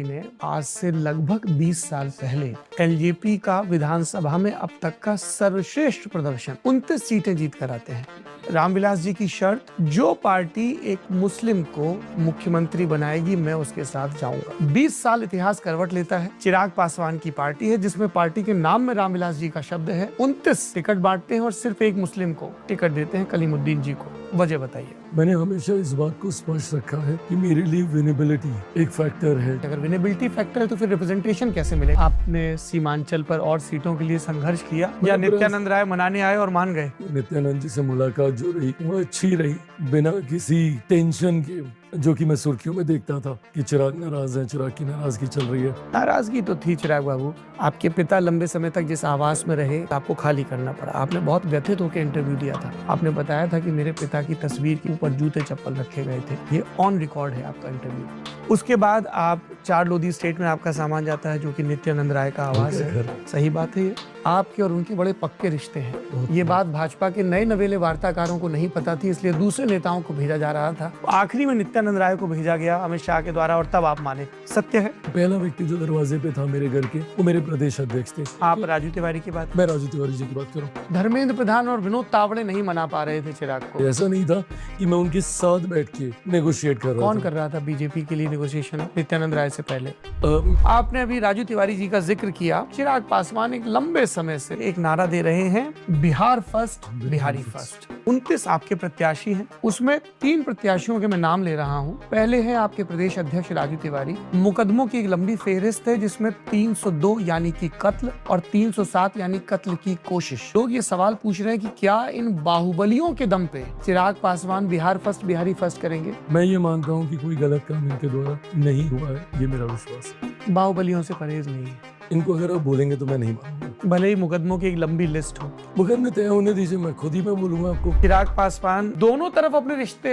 ने आज से लगभग 20 साल पहले एलजेपी का विधानसभा में अब तक का सर्वश्रेष्ठ प्रदर्शन 29 सीटें जीत कर आते हैं। रामविलास जी की शर्त, जो पार्टी एक मुस्लिम को मुख्यमंत्री बनाएगी मैं उसके साथ जाऊंगा। 20 साल इतिहास करवट लेता है। चिराग पासवान की पार्टी है जिसमें पार्टी के नाम में रामविलास जी का शब्द है। 29 टिकट बांटते हैं और सिर्फ एक मुस्लिम को टिकट देते हैं, कलीमुद्दीन जी को। वजह बताइए। मैंने हमेशा इस बात को स्पष्ट रखा है कि मेरे लिए विनेबिलिटी एक फैक्टर है। अगर विनेबिलिटी फैक्टर है तो फिर रिप्रेजेंटेशन कैसे मिलेगा? आपने सीमांचल पर और सीटों के लिए संघर्ष किया या नित्यानंद राय मनाने आए और मान गए? नित्यानंद जी से मुलाकात जो रही वो अच्छी रही, बिना किसी टेंशन के, जो कि मैं सुर्खियों में देखता था कि चिराग नाराज है, चिराग की नाराजगी चल रही है। नाराजगी तो थी चिराग बाबू। आपके पिता लंबे समय तक जिस आवास में रहे आपको खाली करना पड़ा। आपने बहुत व्यथित होकर इंटरव्यू दिया था। आपने बताया था कि मेरे पिता की तस्वीर के ऊपर जूते चप्पल रखे गए थे। ये ऑन रिकॉर्ड है आपका इंटरव्यू। उसके बाद आप 4 लोधी स्टेट में आपका सामान जाता है जो कि नित्यानंद राय का आवास है। सही बात है। आपके और उनके बड़े पक्के रिश्ते हैं। ये बात भाजपा के नए नवेले वार्ताकारों को नहीं पता थी, इसलिए दूसरे नेताओं को भेजा जा रहा था। आखिरी में नित्यानंद राय को भेजा गया अमित शाह के द्वारा, और तब आप माने। सत्य है। पहला व्यक्ति जो दरवाजे पे था मेरे घर के, वो मेरे प्रदेश अध्यक्ष थे। आप राजू तिवारी की बात? मैं राजू तिवारी जी की बात करूँ। धर्मेंद्र प्रधान और विनोद तावड़े नहीं मना पा रहे थे चिराग को। ऐसा नहीं था कि मैं उनके साथ बैठ के नेगोशिएट कर रहा था। कौन कर रहा था बीजेपी के लिए नेगोशिएशन नित्यानंद राय से पहले? आपने अभी राजू तिवारी जी का जिक्र किया। चिराग पासवान एक लंबे समय से एक नारा दे रहे हैं, बिहार फर्स्ट, बिहारी फर्स्ट। 29 आपके प्रत्याशी हैं, उसमें 3 प्रत्याशियों के मैं नाम ले रहा हूं। पहले हैं आपके प्रदेश अध्यक्ष राजू तिवारी। मुकदमों की एक लंबी फेहरिस्त है जिसमें 302 यानी कि कत्ल और 307 यानी कत्ल की कोशिश। लोग ये सवाल पूछ रहे हैं कि क्या इन बाहुबलियों के दम पे चिराग पासवान बिहार फर्स्ट, बिहारी फर्स्ट करेंगे? मैं ये मानता हूँ कि कोई गलत काम इनके द्वारा नहीं हुआ है, ये मेरा विश्वास है। बाहुबलियों से परहेज नहीं है। इनको अगर आप बोलेंगे तो मैं नहीं मानूंगा। भले ही मुकदमों की एक लंबी लिस्ट हो। मुकदमे तय होने दीजिए, मैं खुद ही मैं बोलूंगा आपको। चिराग पासवान दोनों तरफ अपने रिश्ते